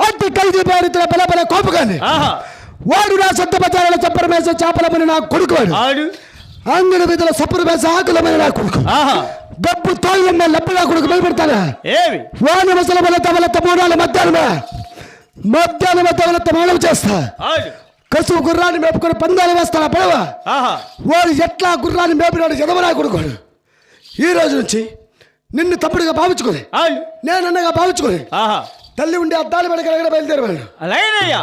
అట్టి ఖైదీ పేరుతో బలబల కోపగాని వాడు నా సొంత బజారులో చప్పర వేసే చేపలమని నా కొడుకు వాడు అంగడి వీధిలో సప్పరు వేసే ఆకులమని నా కొడుకు గబ్బు తోళ్ళమ్మ లబ్బు నా కొడుకు భయపడతానా వాని ముసల బల తమలత మూడాల మధ్యాహ్నం తమలత మానవ చేస్తా కసువు గుర్రాన్ని మేపుకొని పందాలు వేస్తానా పడవ వాడు ఎట్లా గుర్రాన్ని మేపినాడు ఎదవనా కొడుకోడు ఈ రోజు నుంచి నిన్ను తప్పుడుగా భావించుకోలే నేనన్నగా భావించుకోలే తల్లి ఉండి అద్దాలు పెడగలగడ బయలుదేరవాడు అలాగేనయ్యా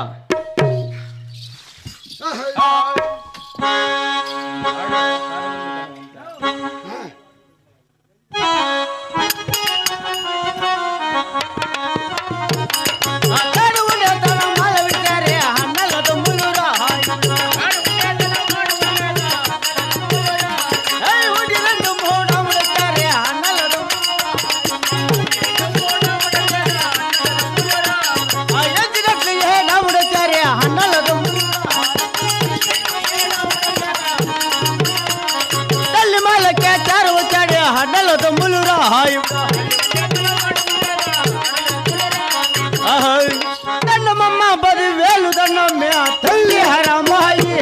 దండమమ్మ 10,000 దండం తల్లి హరమాయి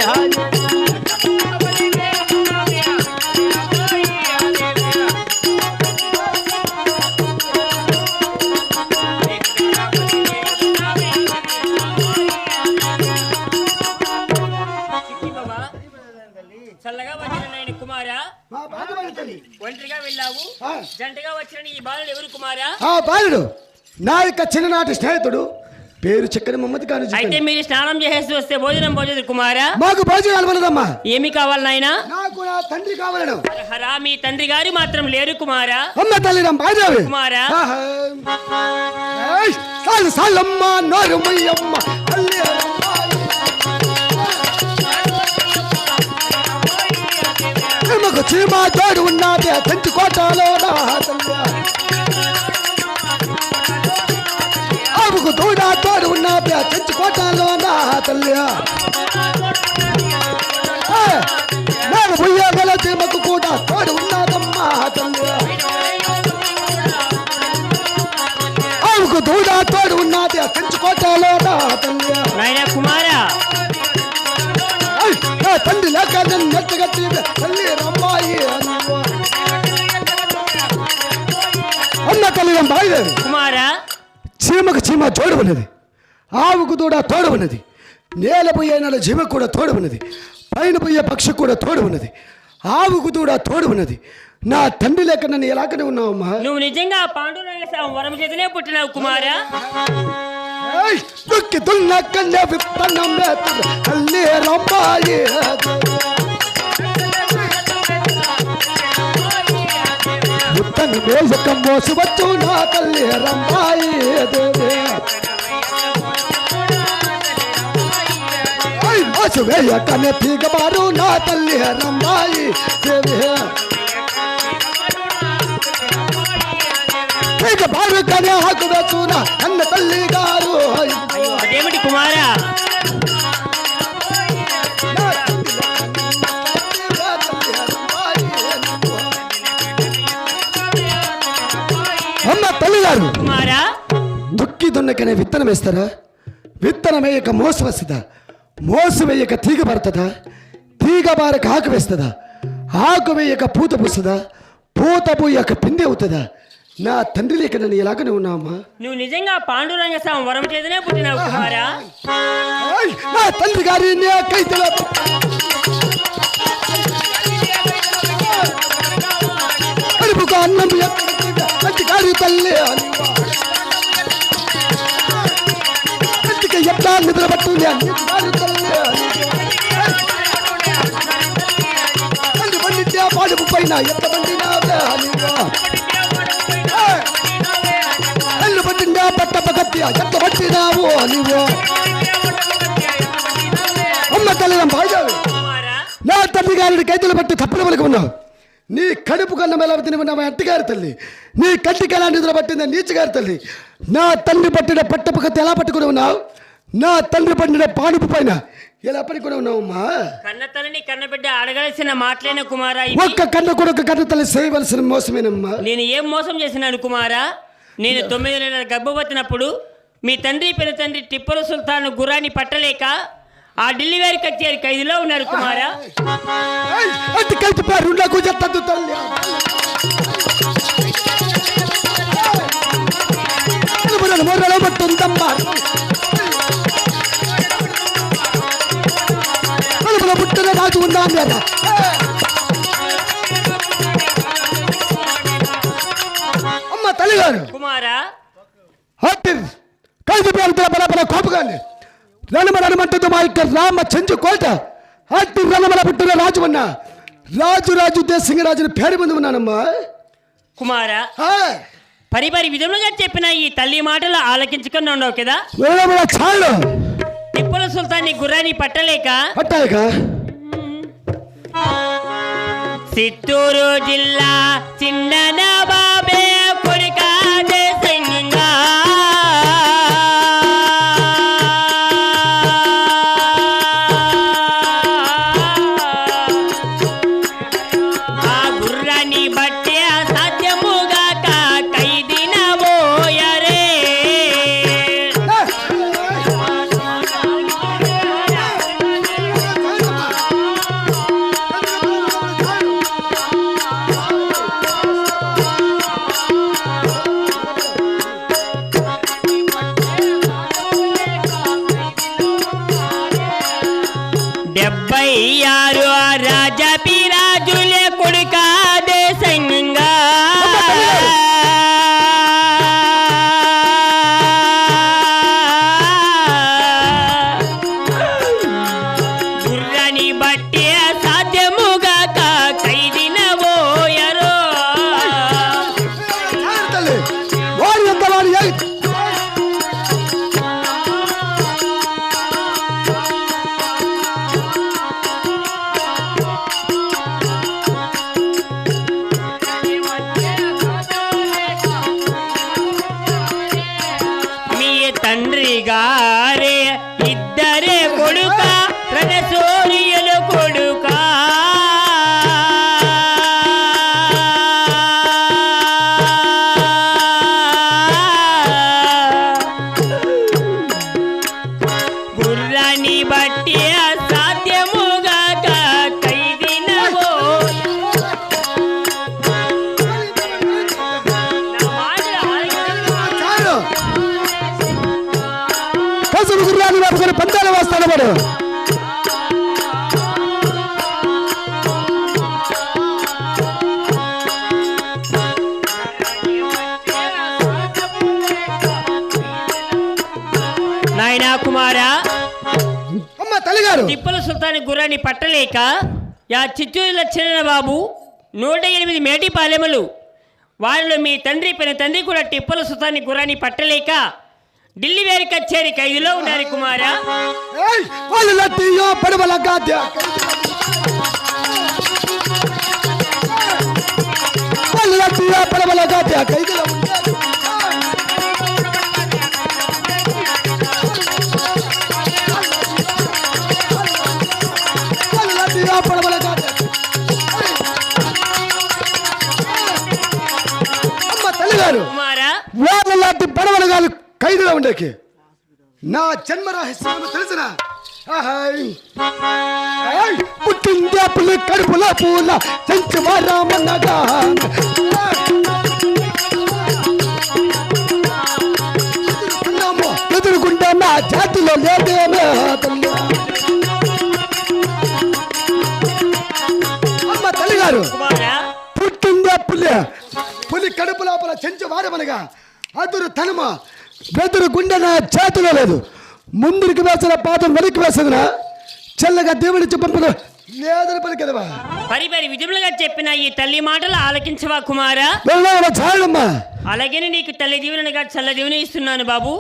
చల్లగా వచ్చిన కుమారా ఒంటరిగా వెళ్ళావు జంటగా వచ్చిన ఈ బాలుడు ఎవరు కుమారా? బాలుడు నా యొక్క చిన్ననాటి స్నేహితుడు పేరు చక్కని మమ్మది కాను. అయితే మీరు స్నానం చేసి వస్తే భోజనం పోజేది కుమారా? మాకు భోజనం అలవలేదమ్మా. ఏమి కావాలి నాయనా? నాకు నా తండ్రి కావాలను. హరా మీ తండ్రి గారు మాత్రం లేరు కుమారా? అమ్మ తల్లి బాయిదావి కుమారా సాలమ్మ నోరుమయ్యమ్మ తల్లి చీమా తోడు ఉన్నది కంచి కోటలో ఆవుకు తోడా తోడు ఉన్నది కంచి కోటలో నా తల్లి నేను ఉయ్యగల చీమకు కూడా తోడు ఉన్నదమ్మా తల్లి ఆవుకు తోడా తోడు ఉన్నది కంచి కోటలో నా తల్లి నాయనా కుమారా తండ్రి లేక నెట్టగట్టి తల్లి రమ్మాయి అన్న తల్లి బాయిదేవి కుమారా చీమకు చీమ తోడు ఉన్నది ఆవుకు కూడా తోడు ఉన్నది నేల పోయే నెల చీమకు కూడా తోడు ఉన్నది పైన పోయే పక్షి కూడా తోడు ఉన్నది ఆవుకు కూడా తోడు ఉన్నది నా తండ్రి లేక నన్ను ఎలాగనే ఉన్నావమ్మా? నువ్వు నిజంగా పాండురంగ వరం చేతనే పుట్టినావు కుమారా. దుక్కి దున్న కన్య విప్పన్నం తల్లి రమ్మాయి విప్పని వేసకం మోసవచ్చు నా తల్లి రమ్మాయి మోసు వేయకనే తీగబారు నా తల్లి రమ్మాయి బారు కానీ ఆకు వేసునా అన్న తల్లి గారు. అదేమిటి కుమారా? అమ్మ తల్లి గారు కుమారా దుక్కి దున్నకనే విత్తనం వేస్తారా? విత్తనం వేయక మోసు వస్తుందా? మోసు వేయక తీగ పడుతుందా? తీగ బారక ఆకు వేస్తుందా? ఆకు వేయక పూత పూస్తుందా? పూత పూయక పిండి అవుతుందా? నా తండ్రి లేక నన్ను ఎలాగనే ఉన్నావమ్మా? నువ్వు నిజంగా పాండురంగ స్వామి వరం చేతనే పుట్టినావు కుమారా. నా తండ్రి గారి కడుపుకు అన్నం గారి తల్లి ఎట్లా నిద్ర పట్టుంది తల్లి పండితే పాడుపు పైన ఎంత పండినా కళ్ళు పట్టిందా పట్టపగత్య ఎంత పట్టినావు నువ్వు అమ్మ తల్లి బాయిదావి నా తల్లి గారిని కైతులు పట్టి తప్పుల వరకు ఉన్నావు. నీ కడుపు కన్నం ఎలా తినమన్నావు అట్టిగారి తల్లి. నీ కంటికి ఎలా నిద్ర పట్టిందా నీచగారి తల్లి. నా తండ్రి పట్టిన పట్టపగత్తి ఎలా పట్టుకుని ఉన్నావు? నా తండ్రి పట్టిన పాడుపు పైన ఎలా పట్టుకుని ఉన్నావమ్మా? కన్న తల్లిని కన్నబిడ్డ అడగాల్సిన మాటలేనా కుమారా? ఒక్క కన్న కొడుకు కన్న తల్లి చేయవలసిన మోసమేనమ్మా. నేను ఏం మోసం చేసినాను కుమారా? నేను 9 నెలల గర్భవతినప్పుడు మీ తండ్రి పెద్ద తండ్రి టిప్పల సుల్తాన్ గుర్రాన్ని పట్టలేక ఆ ఢిల్లీ వారి కచేరి ఖైదులో ఉన్నారు కుమారా. అట్టి కలిసి పేరు నాకు చెత్తద్దు తల్లి. మొర్రలో పట్టుందమ్మా కలుపులో పుట్టిన రాజు ఉన్నాం కదా. అమ్మ తల్లిగారు కుమారా, అట్టి కలిసి పేరుతో బలబల కోపగాన్ని రణమరణమంటూ మా యొక్క రామ చెంచు కోట అట్టి రణమల పుట్టిన రాజు ఉన్నా రాజు దేశింగరాజుని పేరు ముందు ఉన్నానమ్మా. కుమారా, పరిపరి విధములుగా చెప్పిన ఈ తల్లి మాటలు ఆలకించుకుని ఉండవు కదా. చాలు టిప్పుల సుల్తాన్ గుర్రాన్ని పట్టలేక చిత్తూరు జిల్లా చిన్న నవాబే కొడుకా దేశంగా ఆ గుర్రాన్ని బట్టి అసాధ్యముగా ఖైదీన పోయరే. డెబ్బై ఆరు రాజపిరాజులే కొడుకా దేశంగా గుర్రాన్ని బట్టి అసాధ్యముగా ఖైదీన పోయరో. మీ తండ్రి గారే ఇద్దరే కొడుక రణసూర్యులు కొడుక గుర్రాన్ని బట్టి అసాధ్యముగా ఖైదీన కసులు గుర్రాన్ని వేసుకొని పందాలు వేస్తాడు వాడు. నాయనా కుమారా, అమ్మ తల్లిగారు టిప్పుల సుల్తాన్ గుర్రాన్ని పట్టలేక చిత్తూరు లక్షణ బాబు 108 మేటి పాలెములు వారిలో మీ తండ్రి పెన తండ్రి కూడా టిప్పుల సుల్తాన్ గుర్రాన్ని పట్టలేక ఢిల్లీ వారి కచేరి ఖైదులో ఉన్నారు కుమారా. వాళ్ళు లట్టియో పడవల గాద్య వాళ్ళు లట్టియో పడవల గాద్య ఖైదులో ఉన్నారు. వాళ్ళు లట్టియో పడవల గాద్య అమ్మ తల్లిగారు కుమారా, వాళ్ళ లాంటి పడవలు గాలి ఖైదులో ఉండేకి నా జన్మ రహస్యం తెలిసిన పుట్టింది అప్పులు కడుపుల పూల సంచవారామన్నగా ఎదురుకుంటే నా జాతిలో లేదేమే తల్లి. అమ్మ తల్లిగారు కుమారా, పుట్టింది అప్పులే పులి కడుపు లోపల చెంచు వారమనగా అదురు తనుమ బెదురు గుండె నా చేతిలో లేదు. ముందుకు వేసిన పాదం వెనక్కి వేసదునా చల్లగా దేవుడి పంపదు లేదని పలికదవా. పరిపరి విధములుగా చెప్పిన ఈ తల్లి మాటలు ఆలకించవా కుమారా. చాలమ్మా అలాగే నీకు తల్లి దీవెనగా చల్ల దీవెన ఇస్తున్నాను బాబు.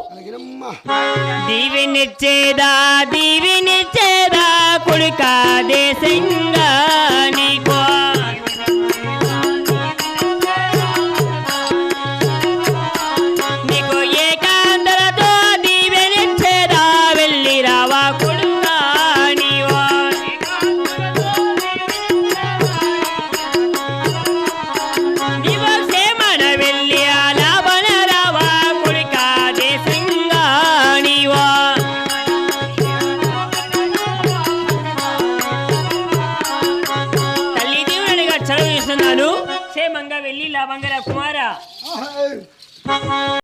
దీవెనిచ్చేదా దీవెనిచ్చేదా కొడుకా దేశంగా నీకో నీకు ఏకాంతలతో దీవెనిచ్చేదా వెళ్ళి రావా కొడుకా నీవో. నీవో సేమన వెళ్ళి అలాబన రావా కొడుకా దేశంగా క్షేమంగా వెళ్ళి లాభంగా కుమారా ఆహా.